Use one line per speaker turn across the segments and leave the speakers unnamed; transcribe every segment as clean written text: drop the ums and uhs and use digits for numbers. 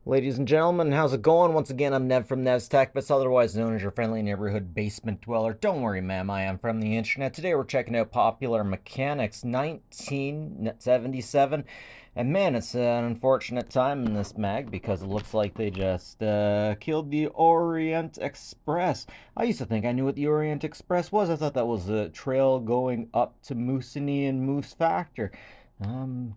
Ladies and gentlemen, how's it going? Once again, I'm Nev from Nev's Tech, but otherwise known as your friendly neighborhood basement dweller. Don't worry, ma'am, I am from the internet. Today we're checking out Popular Mechanics 1977. And man, it's an unfortunate time in this mag because it looks like they just killed the Orient Express. I used to think I knew what the Orient Express was. I thought that was a trail going up to Moosonee and Moose Factor.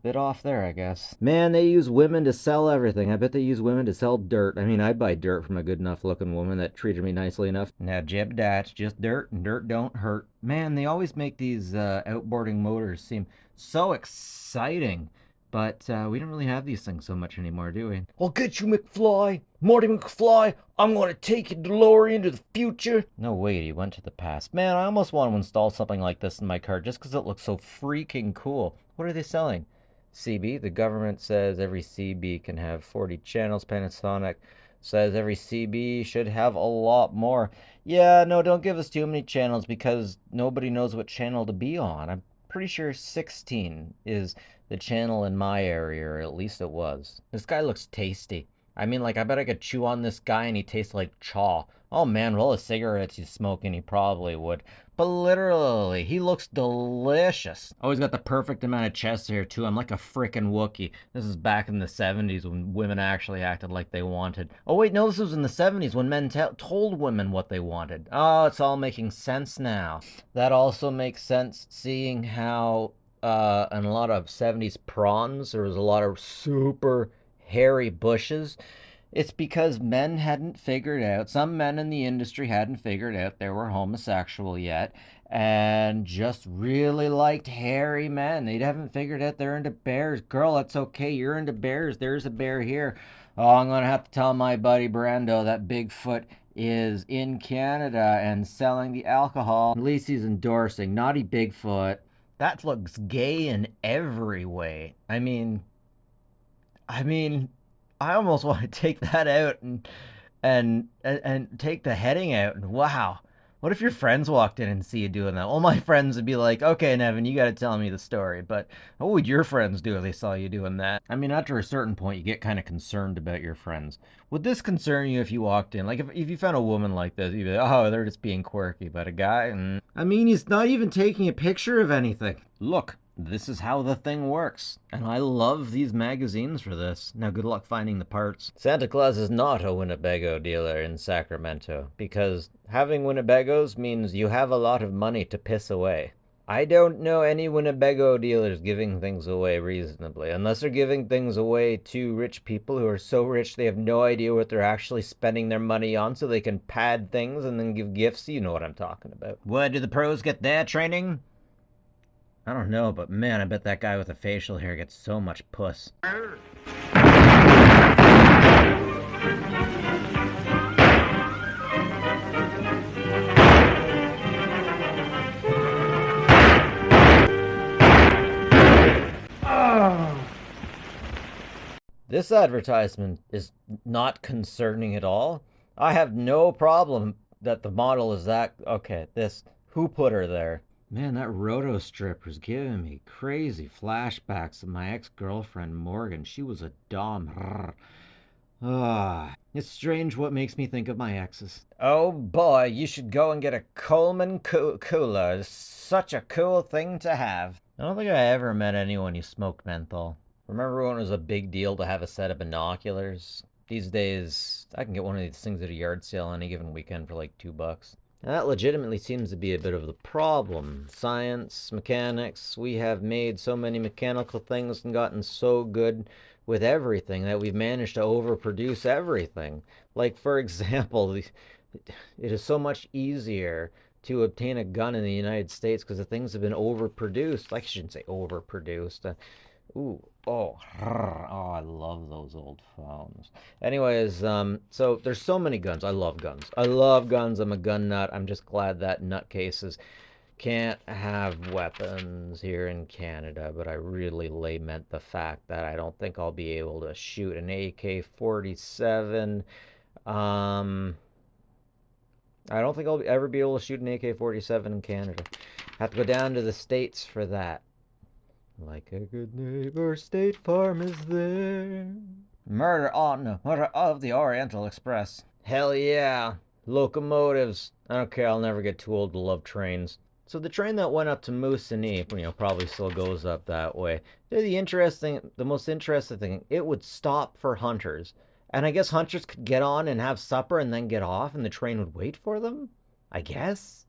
Bit off there, I guess. Man, they use women to sell everything. I bet they use women to sell dirt. I mean, I'd buy dirt from a good enough looking woman that treated me nicely enough. Now, Jeb, that's just dirt, and dirt don't hurt. Man, they always make these outboarding motors seem so exciting. But we don't really have these things so much anymore, do we? I'll get you, McFly. Marty McFly, I'm going to take you DeLorean into the future. No way, he went to the past. Man, I almost want to install something like this in my car just because it looks so freaking cool. What are they selling? CB. The government says every CB can have 40 channels. Panasonic says every CB should have a lot more. Yeah, no, don't give us too many channels because nobody knows what channel to be on. I'm pretty sure 16 is the channel in my area, or at least it was. This guy looks tasty. I mean, like, I bet I could chew on this guy and he tastes like chaw. Oh man, with all the cigarettes he's smoking, he probably would. But literally, he looks delicious. Always got the perfect amount of chest hair, too. I'm like a frickin' Wookiee. This is back in the 70s when women actually acted like they wanted. Oh, wait, no, this was in the 70s when men told women what they wanted. Oh, it's all making sense now. That also makes sense seeing how in a lot of 70s prawns, there was a lot of super hairy bushes. It's because men hadn't figured out, some men in the industry hadn't figured out they were homosexual yet and just really liked hairy men. They haven't figured out they're into bears. Girl, that's okay. You're into bears. There's a bear here. Oh, I'm going to have to tell my buddy Brando that Bigfoot is in Canada and selling the alcohol. At least he's endorsing Naughty Bigfoot. That looks gay in every way. I mean, I almost want to take that out and take the heading out. And wow, what if your friends walked in and see you doing that? All my friends would be like, "Okay, Nevin, you got to tell me the story." But what would your friends do if they saw you doing that? I mean, after a certain point, you get kind of concerned about your friends. Would this concern you if you walked in? Like, if you found a woman like this, you'd be like, "Oh, they're just being quirky." But a guy, I mean, he's not even taking a picture of anything. Look, this is how the thing works. And I love these magazines for this. Now, good luck finding the parts. Santa Claus is not a Winnebago dealer in Sacramento, because having Winnebagos means you have a lot of money to piss away. I don't know any Winnebago dealers giving things away reasonably, unless they're giving things away to rich people who are so rich they have no idea what they're actually spending their money on so they can pad things and then give gifts. You know what I'm talking about. What, do the pros get their training? I don't know, but man, I bet that guy with the facial hair gets so much puss. This advertisement is not concerning at all. I have no problem that the model is that. Okay, this. Who put her there? Man, that roto stripper's giving me crazy flashbacks of my ex-girlfriend Morgan. She was a dom. Ah, it's strange what makes me think of my exes. Oh boy, you should go and get a Coleman cooler. It's such a cool thing to have. I don't think I ever met anyone who smoked menthol. Remember when it was a big deal to have a set of binoculars? These days, I can get one of these things at a yard sale any given weekend for like $2. Now, that legitimately seems to be a bit of the problem. Science, mechanics, we have made so many mechanical things and gotten so good with everything that we've managed to overproduce everything. Like, for example, it is so much easier to obtain a gun in the United States because the things have been overproduced. Like, I shouldn't say overproduced. Oh, I love those old phones. Anyways, so there's so many guns. I love guns. I love guns. I'm a gun nut. I'm just glad that nutcases can't have weapons here in Canada, but I really lament the fact that I don't think I'll be able to shoot an AK-47. I don't think I'll ever be able to shoot an AK-47 in Canada. Have to go down to the States for that. Like a good neighbor, State Farm is there. Murder of the Oriental Express. Hell yeah. Locomotives. I don't care, I'll never get too old to love trains. So the train that went up to Moosonee, probably still goes up that way. The most interesting thing, it would stop for hunters. And I guess hunters could get on and have supper and then get off and the train would wait for them? I guess?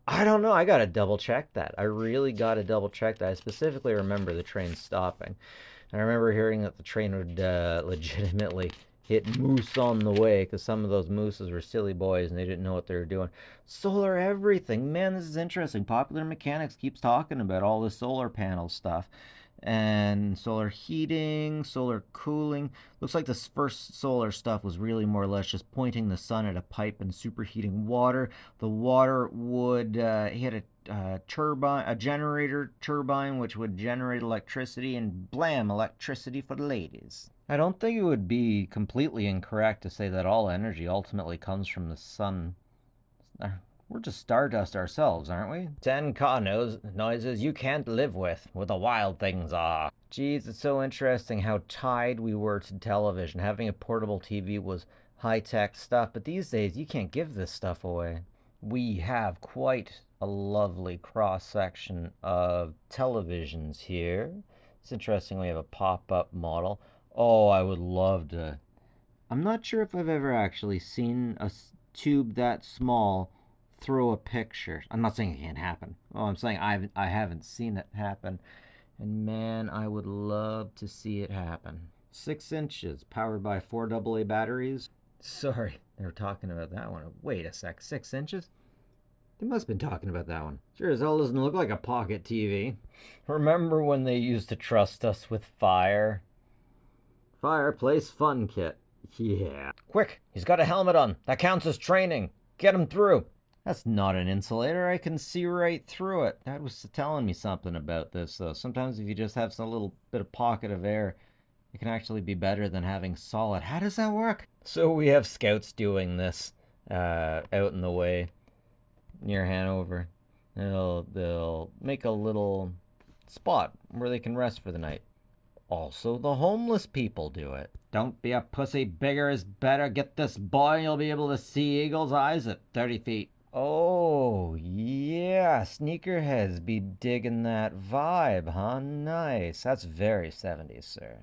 I don't know. I gotta double check that. I really gotta double check that. I specifically remember the train stopping. I remember hearing that the train would legitimately hit moose on the way because some of those mooses were silly boys and they didn't know what they were doing. Solar everything. Man, this is interesting. Popular Mechanics keeps talking about all the solar panel stuff. And solar heating, solar cooling. Looks like this first solar stuff was really more or less just pointing the sun at a pipe and superheating water. The water would hit a generator turbine, which would generate electricity, and blam, electricity for the ladies. I don't think it would be completely incorrect to say that all energy ultimately comes from the sun. We're just stardust ourselves, aren't we? 10 car noises you can't live with, what the wild things are. Geez, it's so interesting how tied we were to television. Having a portable TV was high-tech stuff, but these days you can't give this stuff away. We have quite a lovely cross-section of televisions here. It's interesting we have a pop-up model. Oh, I would love to. I'm not sure if I've ever actually seen a tube that small throw a picture. I'm not saying it can't happen. Oh, I'm saying I haven't seen it happen. And man, I would love to see it happen. 6 inches, powered by 4 AA batteries. Sorry, they were talking about that one. Wait a sec, 6 inches? They must have been talking about that one. Sure as hell doesn't look like a pocket TV. Remember when they used to trust us with fire? Fireplace fun kit. Yeah. Quick, he's got a helmet on. That counts as training. Get him through. That's not an insulator. I can see right through it. That was telling me something about this, though. Sometimes if you just have some little bit of pocket of air, it can actually be better than having solid. How does that work? So we have scouts doing this out in the way near Hanover. They'll make a little spot where they can rest for the night. Also, the homeless people do it. Don't be a pussy. Bigger is better. Get this boy and you'll be able to see eagle's eyes at 30 feet. Oh, yeah. Sneakerheads be digging that vibe, huh? Nice. That's very 70s, sir.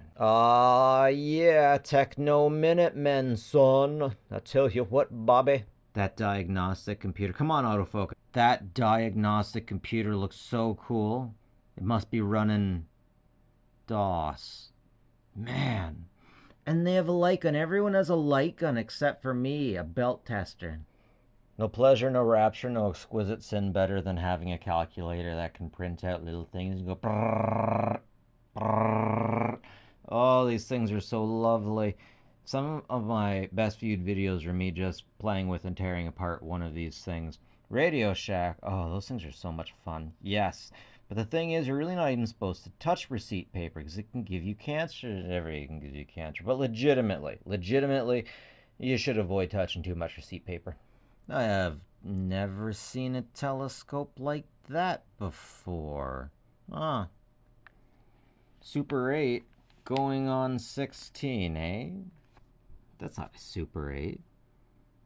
Yeah. Techno Minutemen, son. I tell you what, Bobby. That diagnostic computer. Come on, autofocus. That diagnostic computer looks so cool. It must be running DOS. Man. And they have a light gun. Everyone has a light gun except for me, a belt tester. No pleasure, no rapture, no exquisite sin better than having a calculator that can print out little things and go brrrr, brrrr. Oh, these things are so lovely. Some of my best viewed videos are me just playing with and tearing apart one of these things. Radio Shack. Oh, those things are so much fun. Yes. But the thing is, you're really not even supposed to touch receipt paper because it can give you cancer. Everything can give you cancer. But legitimately, you should avoid touching too much receipt paper. I have never seen a telescope like that before. Super 8 going on 16, eh? That's not a Super 8.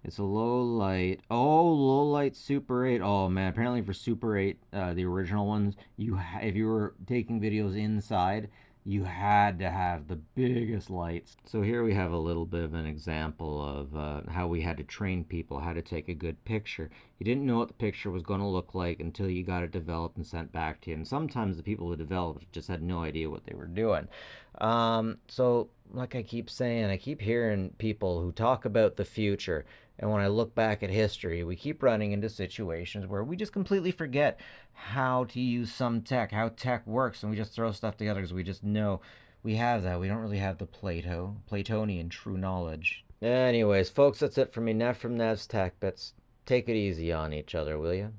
It's a low light. Oh, low light Super 8. Oh man, apparently for Super 8, the original ones, if you were taking videos inside, you had to have the biggest lights. So here we have a little bit of an example of how we had to train people how to take a good picture. You didn't know what the picture was going to look like until you got it developed and sent back to you. And sometimes the people who developed it just had no idea what they were doing. So like I keep saying, I keep hearing people who talk about the future. And when I look back at history, we keep running into situations where we just completely forget how to use some tech, how tech works, and we just throw stuff together because we just know we have that. We don't really have the Platonian true knowledge. Anyways, folks, that's it for me. Nev from Nev's Tech Bits. Take it easy on each other, will you?